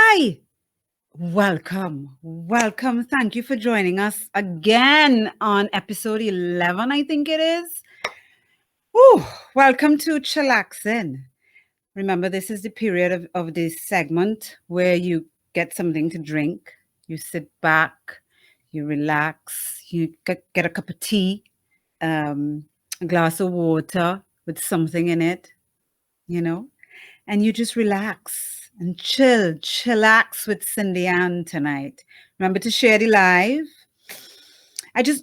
Hi, welcome. Thank you for joining us again on episode 11, I think it is. Woo, welcome to ChillaxCin. Remember, this is the period of this segment where you get something to drink, you sit back, you relax, you get a cup of tea, a glass of water with something in it, and you just relax and chillax with Cindy Ann tonight. Remember to share the live.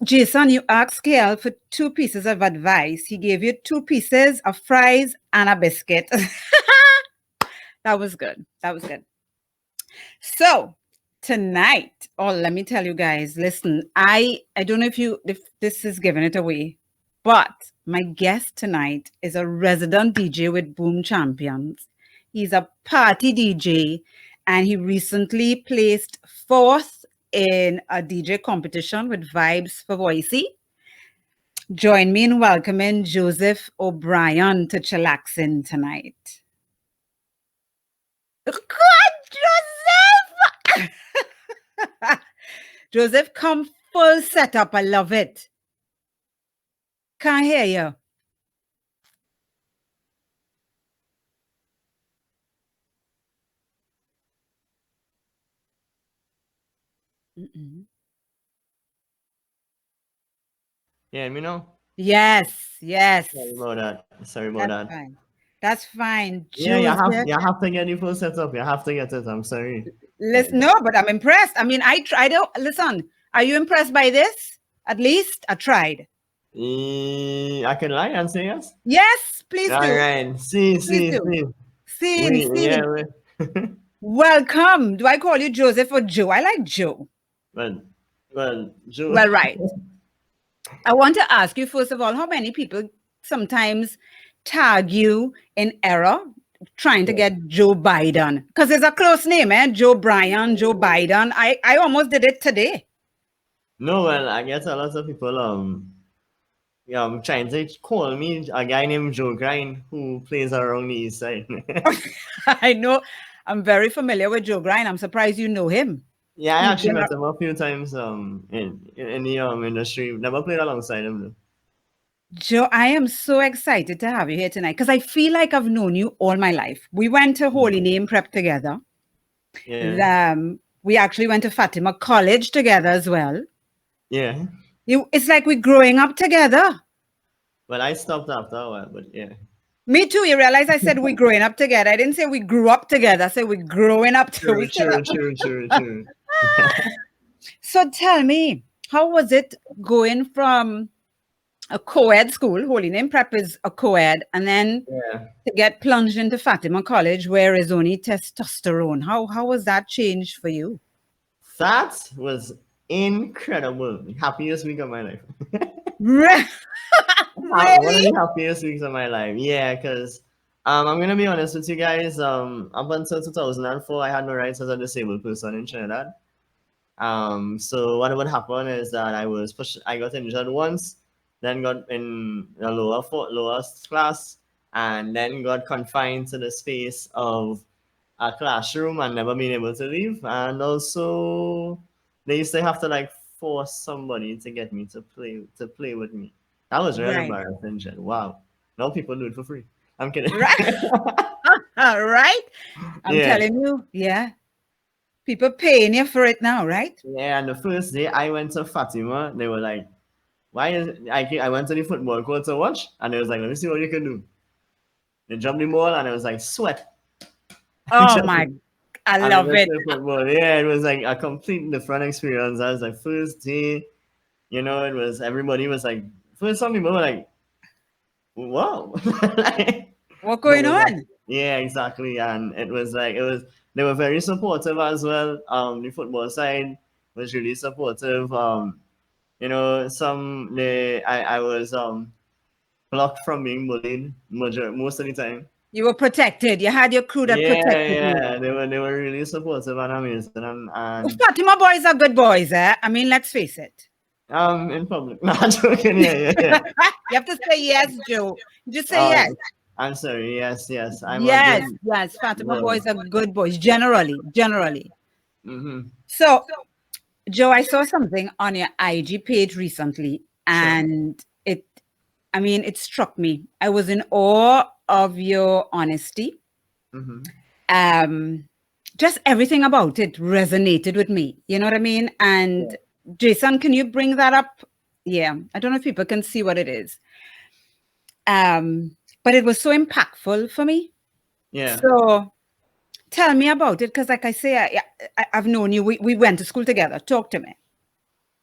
Jason, you asked KL for 2 pieces of advice. He gave you 2 pieces of fries and a biscuit. That was good. So tonight, let me tell you guys, listen, I don't know if this is giving it away, but my guest tonight is a resident DJ with Boom Champions. He's a party DJ, and he recently placed 4th in a DJ competition with Vibes for Voicey. Join me in welcoming Joseph O'Brien to ChillaxCin tonight. Good, Joseph! Joseph, come full setup. I love it. Can't hear you. Yeah, me know. Yes. Sorry about that. Fine. That's fine. Yeah, you have to get the full setup. You have to get it. I'm sorry. Listen, no, but I'm impressed. I mean, I tried to listen. Are you impressed by this? At least I tried. I can lie and say yes. Yes, please do. All right. See. Welcome. Do I call you Joseph or Joe? I like Joe. Well, Joe. Well, right. I want to ask you, first of all, how many people sometimes tag you in error trying to get Joe Biden? Because it's a close name, Joe Brien, Joe Biden. I almost did it today. No, well, I guess a lot of people trying to call me a guy named Joe Brien who plays around the east side. I know. I'm very familiar with Joe Brien. I'm surprised you know him. Yeah, I actually met him a few times in the industry. Never played alongside him though. Joe, I am so excited to have you here tonight because I feel like I've known you all my life. We went to Holy Name Prep together. Yeah. We actually went to Fatima College together as well. Yeah. It's like we're growing up together. Well, I stopped after a while, but yeah. Me too. You realize I said we're growing up together. I didn't say we grew up together. I said we're growing up together. True. So tell me, how was it going from a co-ed school? Holy Name Prep is a co-ed, and then to get plunged into Fatima College, where is only testosterone. How was that change for you? That was incredible. The happiest week of my life. Really? One of the happiest weeks of my life. Yeah, because I'm gonna be honest with you guys. Up until 2004, I had no rights as a disabled person in Trinidad. So what would happen is that I got injured once, then got in the lowest class, and then got confined to the space of a classroom and never been able to leave. And also, they used to have to force somebody to get me to play with me. That was really embarrassing. Wow. Now people do it for free. I'm kidding. Right. All right. I'm telling you, yeah. People paying you for it now, right? Yeah, and the first day I went to Fatima, they were like, I went to the football court to watch, and they was like, let me see what you can do. They jumped the ball, and it was like sweat. Oh my, I love it. Yeah, it was like a complete different experience. I was like, first day, everybody was like, first some people were like, whoa. What's going on? Yeah, exactly. And they were very supportive as well. The football side was really supportive. I was blocked from being bullied most of the time. You were protected. You had your crew that protected you. Yeah, they were really supportive and amazing. And Fatima boys are good boys, eh? I mean, let's face it. In public. No, I'm joking. Yeah. You have to say yes, Joe. Just say yes. I'm sorry. Yes, yes. I'm a Yes, good yes. Fatima boy. boys are good boys, generally, generally. Mm-hmm. So, Joe, I saw something on your IG page recently, Sure. and I mean, it struck me. I was in awe of your honesty. Mm-hmm. Um, just everything about it resonated with me. You know what I mean? Yeah. And Jason, can you bring that up? Yeah, I don't know if people can see what it is. But it was so impactful for me. Yeah. So tell me about it, because, like I say, I've known you. We went to school together. Talk to me.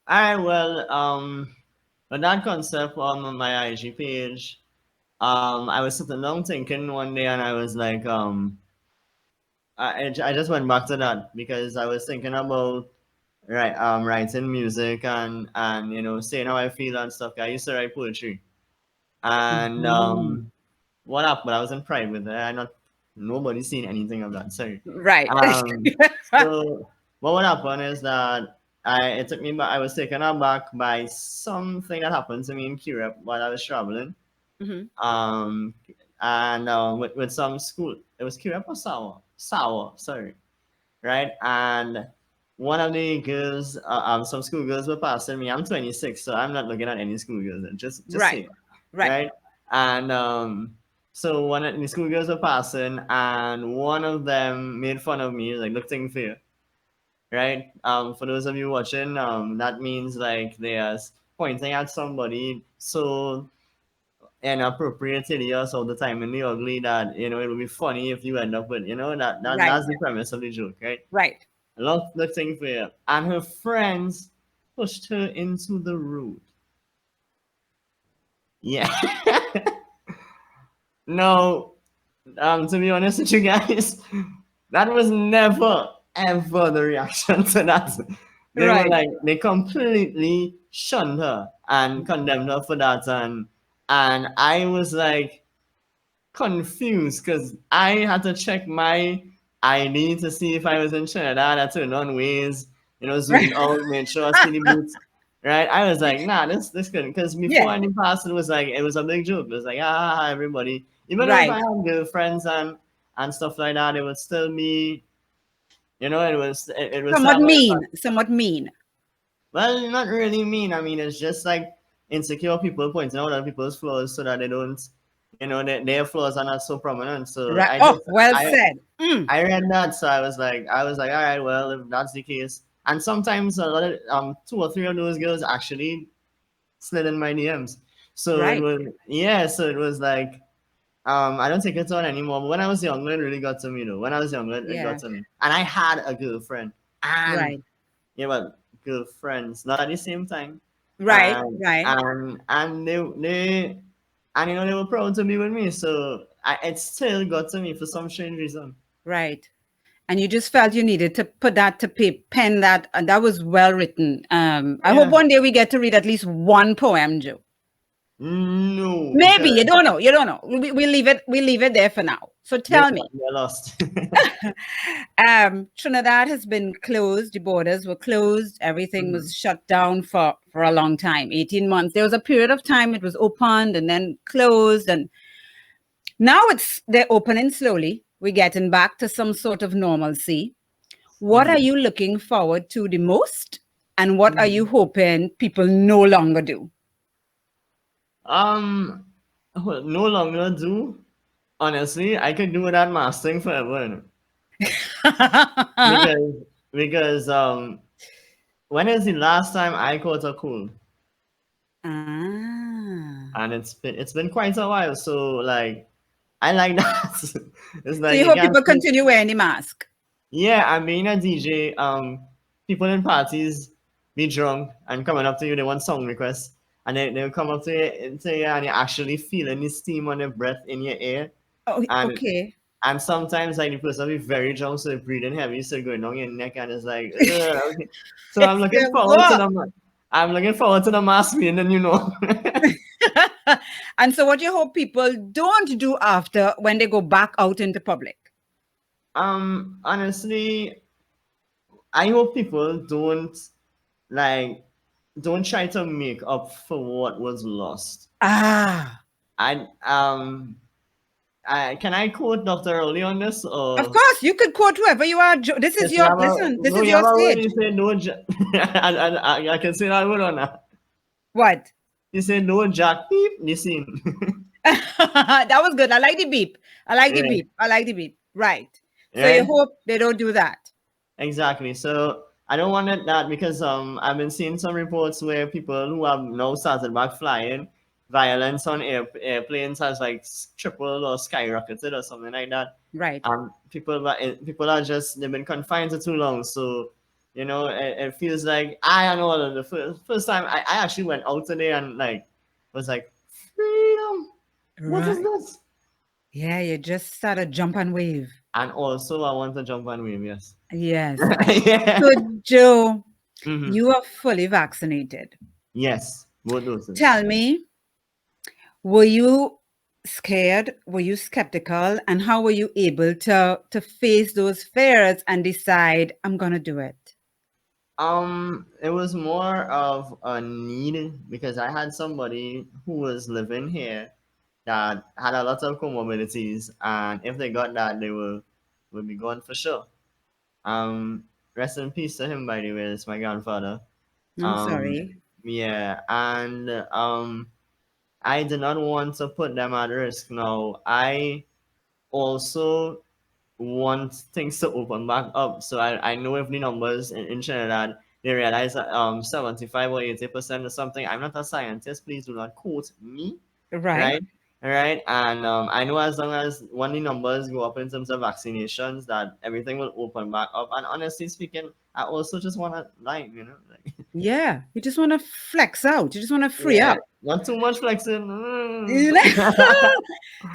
All right. Well, with that concept on my IG page, I was sitting down thinking one day, and I was like, I just went back to that because I was thinking about writing music and saying how I feel and stuff. I used to write poetry, and Mhm. what up? But I was in private. I not nobody seen anything of that. Sorry. Right. So what happened is that it took me back. I was taken aback by something that happened to me in Europe while I was traveling. Mhm. Um, and with some school, it was Europe or Sour. Sorry, right? And one of the girls, some schoolgirls were passing me. I'm 26, so I'm not looking at any schoolgirls. Just Right. say, Right. right? And so one of the schoolgirls were passing, and one of them made fun of me, like looking for you, right? For those of you watching, that means like they are pointing at somebody so inappropriately us all the time and the ugly that it would be funny if you end up with Right. that's the premise of the joke, right? Right. Look looking for her, and her friends pushed her into the road. Yeah. No, to be honest with you guys, that was never ever the reaction to that. They were Right. like they completely shunned her and condemned her for that, and I was like confused because I had to check my ID to see if I was in Trinidad. I turned on ways, zoomed out, made sure I see the boots. Right? I was like, nah, this couldn't. Because before Yeah. any past, it was like, it was a big joke. It was like, everybody. Even though if I Right. had girlfriends and stuff like that, it would still be, it was Somewhat have mean. Somewhat mean. well, not really mean. I mean, it's just like insecure people pointing out other people's flaws so that they don't, their flaws are not so prominent. So Right. Oh, well I, said. Mm. I read that, so I was like, all right, well, if that's the case, and sometimes a lot of two or three of those girls actually slid in my DMs. So it Right. was yeah, so it was like I don't take it on anymore. But when I was younger, it really got to me though. When I was younger, it got Yeah. to me, and I had a girlfriend, and Right. well, girlfriends, not at the same time, Right. and Right. and they and they were proud to be with me. So it still got to me for some strange reason. Right. And you just felt you needed to put that to pen that, and that was well written. I hope Yeah. one day we get to read at least one poem, Joe. No, Maybe because you don't know. You don't know. We leave it. We leave it there for now. So they tell me, they're lost. Trinidad has been closed. The borders were closed. Everything Mhm. was shut down for a long time, 18 months. There was a period of time it was opened and then closed, and now they're opening slowly. We're getting back to some sort of normalcy. What are Mhm. you looking forward to the most? And what are you Mhm. hoping people no longer do? Um, well, no longer do. Honestly, I could do without mastering forever, because when is the last time I caught a cold? Ah. And it's been quite a while. So like, I like that. It's So like you you hope can't people see. continue wearing the mask? Yeah, I mean a DJ. People in parties be drunk and coming up to you. They want song requests, and they'll come up to you, and you're actually feeling the steam on their breath in your ear, Oh, and okay. and sometimes like the person will be very drunk, so they're breathing heavy, so going down your neck, and it's like, ugh, okay. So I'm It's looking the forward to work. I'm looking forward to the mask being the new norm. And so what you hope people don't do after when they go back out into public? Honestly, I hope people like don't try to make up for what was lost. Ah, I can I quote Dr. Rowley on this Of or? course, you could quote whoever you are. This is Yes, your listen. This is You your have a word. stage. You say no. I can say that word on that. What? You say no Jack beep. Listen. That was good. I like the beep. I like the Yeah. beep. I like the beep. Right. So you Right. hope they don't do that. Exactly. So I don't want it that because I've been seeing some reports where people who have now started back flying, violence on airplanes has like tripled or skyrocketed or something like that. Right. People are just they've been confined for too long. So it feels like I know the first time I actually went out today and like was like freedom. What is Right. this? Yeah, you just started jump and wave. And also I want to jump and wave. Yes. Yes. Yeah. So Joe, Hmm. you are fully vaccinated. Yes, both doses. Tell me, were you scared? Were you skeptical? And how were you able to face those fears and decide I'm gonna do it? It was more of a need because I had somebody who was living here that had a lot of comorbidities, and if they got that, they will be gone for sure. Rest in peace to him, by the way. It's my grandfather. I'm Um, sorry. yeah, and I did not want to put them at risk. Now, I also want things to open back up. So I know if the numbers in Trinidad they realize that 75 or 80% or something. I'm not a scientist, please do not quote me. Right. Right? Alright. And I know as long as when the numbers go up in terms of vaccinations that everything will open back up. And honestly speaking, I also just wanna like Yeah. You just want to flex out. You just want to free yeah, up. not too much flexing.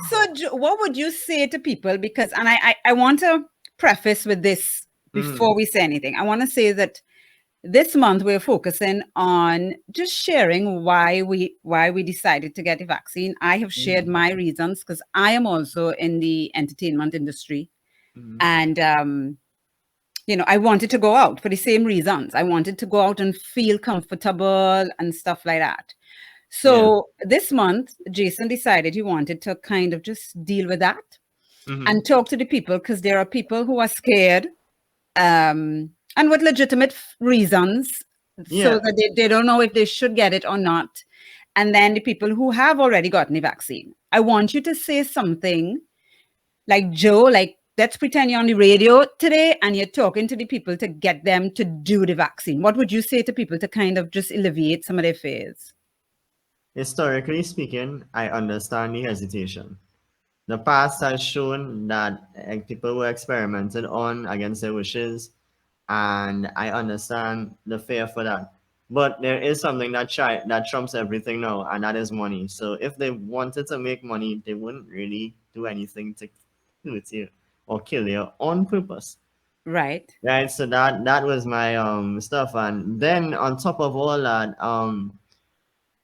So, what would you say to people? Because, and I want to preface with this Mm, before we say anything. I want to say that this month we're focusing on just sharing why we decided to get a vaccine. I have shared mm, my reasons because I am also in the entertainment industry, mm, and I wanted to go out for the same reasons. I wanted to go out and feel comfortable and stuff like that. yeah. So this month, Jason decided he wanted to kind of just deal with that Mm-hmm. and talk to the people because there are people who are scared and with legitimate reasons so Yeah. that they don't know if they should get it or not. And then the people who have already gotten the vaccine. I want you to say something like, Joe, like, let's pretend you're on the radio today and you're talking to the people to get them to do the vaccine. What would you say to people to kind of just alleviate some of their fears? Historically speaking, I understand the hesitation. The past has shown that people were experimented on against their wishes, and I understand the fear for that. But there is something that trumps everything now, and that is money. So if they wanted to make money, they wouldn't really do anything to hurt you or kill you on purpose. Right. Right. So that was my stuff. And then on top of all that,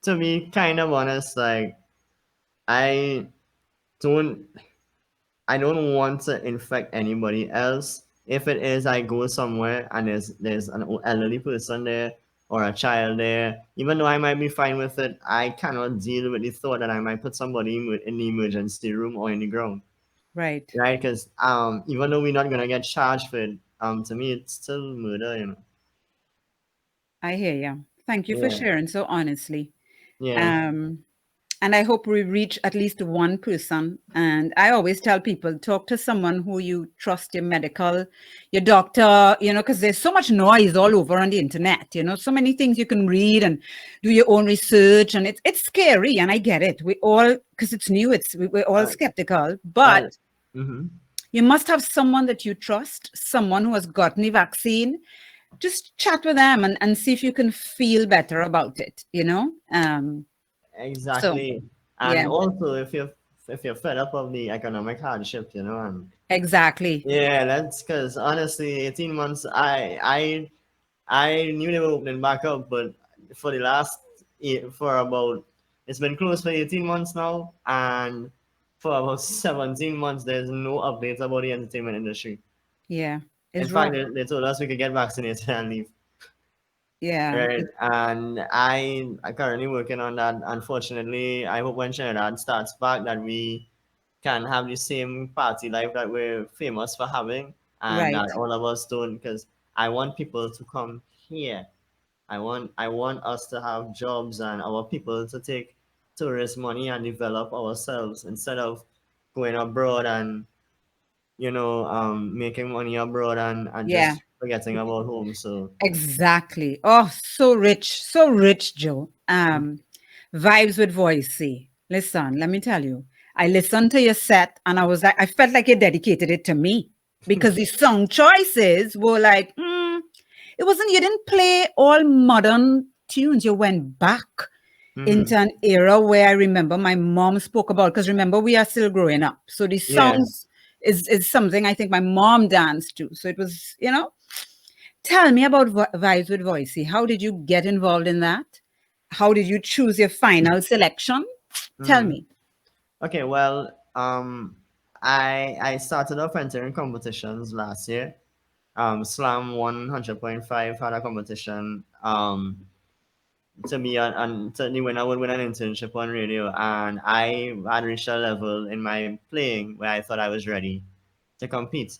to be kind of honest, like I don't I don't want to infect anybody else. If it is, I go somewhere and there's an elderly person there or a child there. Even though I might be fine with it, I cannot deal with the thought that I might put somebody in the emergency room or in the ground, Right. right? Because even though we're not gonna get charged for it, to me it's still murder. I hear you. Thank you for Yeah, sharing so honestly. yeah. Um, and I hope we reach at least one person. And I always tell people talk to someone who you trust, your medical, your doctor, because there's so much noise all over on the internet, so many things you can read and do your own research. And it's scary. And I get it. We all, because it's new, we're all Uh, skeptical. But uh, mm-hmm. you must have someone that you trust, someone who has gotten the vaccine. Just chat with them and see if you can feel better about it. So Exactly. And yeah, also, if you're fed up of the economic hardship, and exactly. yeah, that's because honestly, 18 months, I knew they were opening back up, but for the last for about it's been closed for 18 months now, and for about 17 months, there's no updates about the entertainment industry. Yeah, In it's fact, rough. they told us we could get vaccinated and leave. Yeah, Right, and I currently working on that. Unfortunately, I hope when Trinidad starts back that we can have the same party life that we're famous for having, and Right. that all of us don't. Because I want people to come here. I want us to have jobs and our people to take tourist money and develop ourselves instead of going abroad and making money abroad and Yeah. just forgetting about home. So Exactly. Oh, so rich, Joe. Vibes with Voicey. Listen, let me tell you. I listened to your set and I was like, I felt like you dedicated it to me because the song choices were like, it wasn't, you didn't play all modern tunes. You went back mm-hmm. into an era where I remember my mom spoke about, because remember, we are still growing up. So the Yeah. songs is something I think my mom danced to. So it was, tell me about Vibes with Voicey. How did you get involved in that? How did you choose your final selection? Tell Mm-hmm. me. Okay, well, I started off entering competitions last year. Slam 100.5 had a competition. To me and certainly when I would win an internship on radio, and I had reached a level in my playing where I thought I was ready to compete.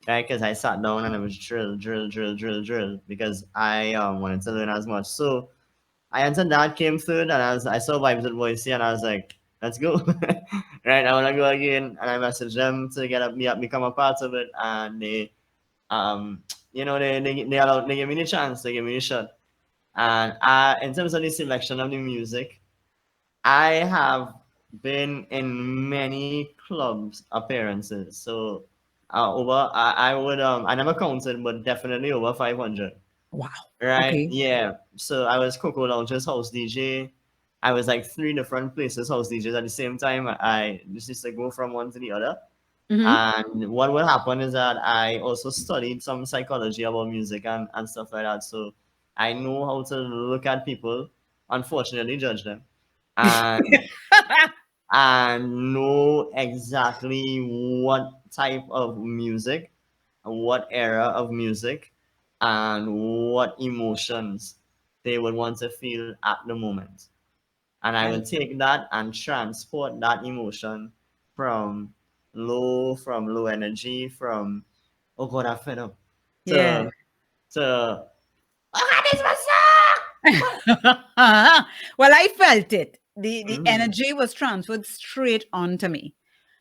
Right, because I sat down and I was drill because I wanted to learn as much. So I entered that, came third, and I saw Vibes at Boise, and I was like, let's go. Right, I want to go again, and I messaged them to get up, become a part of it, and they um they gave me the chance, they gave me the shot. And in terms of the selection of the music, I have been in many clubs appearances. So I never counted, but definitely over 500. Wow. Right? Okay. Yeah. So I was Coco Lounge's house DJ. I was like three different places house DJs at the same time. I just used to go from one to the other. Mm-hmm. And what would happen is that I also studied some psychology about music and stuff like that. So I know how to look at people, unfortunately judge them, and know exactly what type of music, what era of music, and what emotions they would want to feel at the moment. And I I, will take that and transport that emotion from from low energy, from oh god, I'm fed up, yeah. to oh god, this was so. Well, I felt it. The Mm-hmm. energy was transferred straight onto me.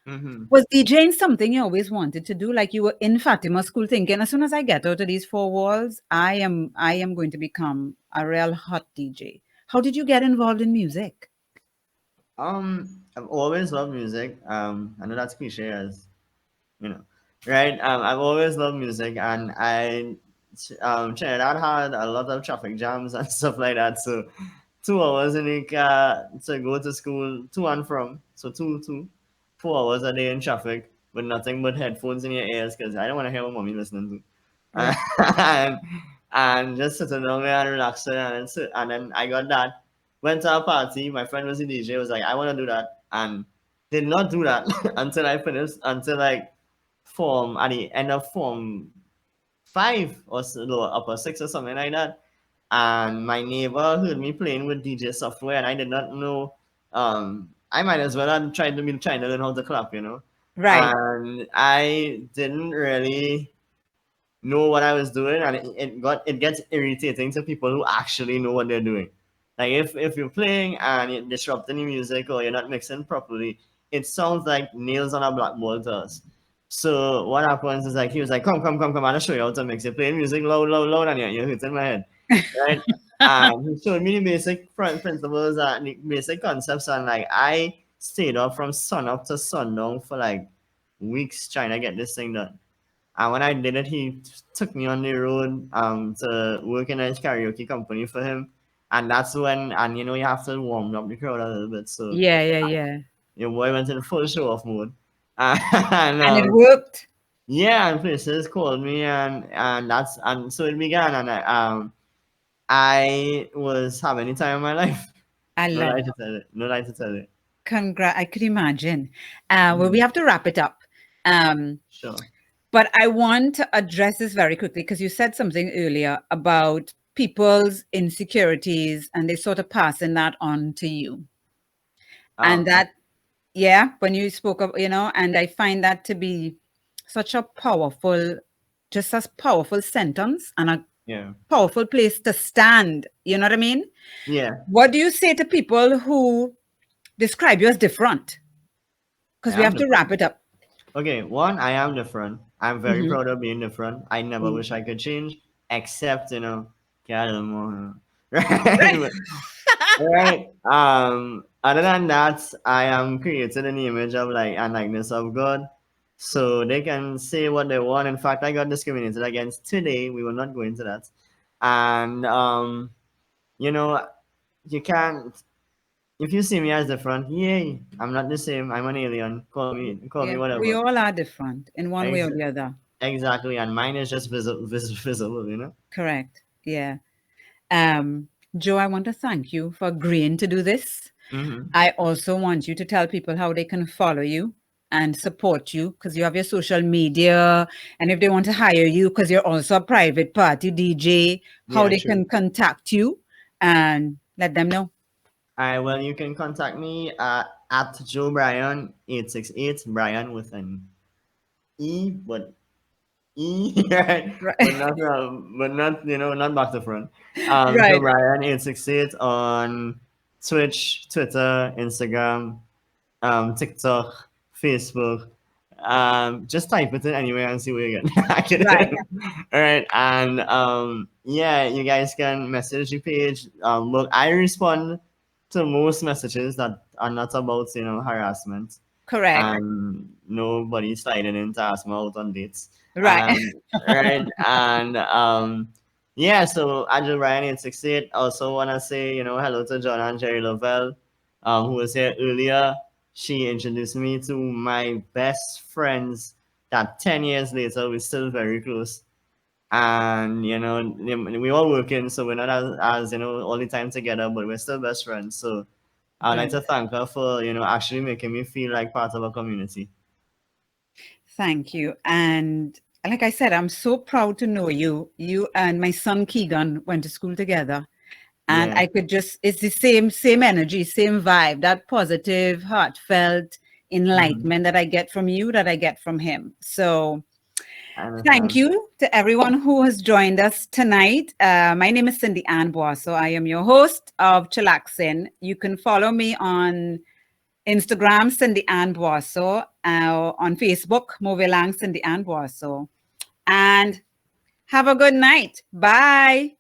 Mm-hmm. Was DJing something you always wanted to do? Like you were in Fatima school thinking, as soon as I get out of these four walls, I am going to become a real hot DJ. How did you get involved in music? I've always loved music. I know that's cliche as right? I've always loved music, and Trinidad had a lot of traffic jams and stuff like that. So 2 hours in the car to go to school to and from. So 4 hours a day in traffic with nothing but headphones in your ears because I don't want to hear what mommy listening to. Right. and just sitting down there and relaxing and then I got that. Went to a party, my friend was a DJ, was like, I wanna do that, and did not do that until I finished until like form at the end of form 5 or so, no, upper 6 or something like that. And my neighbor heard me playing with DJ software, and I did not know. I might as well have tried to be trying to learn how to clap. Right. And I didn't really know what I was doing, and it gets irritating to people who actually know what they're doing. Like if you're playing and you're disrupting the music or you're not mixing properly, it sounds like nails on a blackboard to us. So what happens is like he was like, come, I'll show you how to mix. You're playing music loud, and you're hitting my head, right? And he showed me the basic front principles and the basic concepts, and like I stayed up from sun up to sundown for like weeks trying to get this thing done. And when I did it, he took me on the road to work in a karaoke company for him. And that's when, and you have to warm up the crowd a little bit. So Yeah, yeah, yeah. your boy went in full show off mode. And And it worked. yeah, and places called me, and so it began. And I was having the time of my life. I No love lie it. to tell it. No lie to tell it. I could imagine. Well, we Mhm. have to wrap it up. Um, Sure. but I want to address this very quickly because you said something earlier about people's insecurities and they sort of passing that on to you. And Okay. Yeah, when you spoke of, and I find that to be such a powerful, just as powerful sentence and a Yeah. powerful place to stand. You know what I mean? Yeah. What do you say to people who describe you as different? I Because we am have to wrap different. it up. Okay, one, I am different. I'm very Hmm. proud of being different. I never wish I could change, except, get a little more. Right? Right. Other than that, I am created in the image of like and likeness of God. So they can say what they want. In fact, I got discriminated against today. We will not go into that. And you know, you can't if you see me as different, yay, I'm not the same. I'm an alien. Call me Yeah, we whatever. all are different in one way Ex- or the other. exactly. And mine is just visible. Correct. Yeah. Um, Joe, I want to thank you for agreeing to do this. Mm-hmm. I also want you to tell people how they can follow you and support you because you have your social media. And if they want to hire you because you're also a private party DJ, how Yeah, they true. can contact you and let them know. Well, you can contact me at Joe Brien 868 Brian with an but right, Right. but not not back to front. Joe Right. Brien 868 on Twitch, Twitter, Instagram, TikTok, Facebook. Just type it in anywhere and see what you get. I get Right. it. All right, and yeah, you guys can message the page. Look, I respond to most messages that are not about harassment, Correct. and nobody sliding in to ask me out on dates. Right. Right, and yeah, so Andrew Ryan 868. Also wanna say hello to John and Jerry Lovell, who was here earlier. She introduced me to my best friends that 10 years later we're still very close. And we all working, so we're not as all the time together, but we're still best friends. So I'd like Good. to thank her for actually making me feel like part of a community. Thank you. And like I said, I'm so proud to know you. You and my son Keegan went to school together. And Yeah. I could just, it's the same energy, same vibe, that positive, heartfelt Hmm. enlightenment that I get from you, that I get from him. So I thank understand. you to everyone who has joined us tonight. My name is Cindy Ann Boasso. I am your host of ChillaxCin. You can follow me on Instagram, Cindy Ann Boasso, on Facebook, Movelang Cindy Ann Boasso. And have a good night. Bye.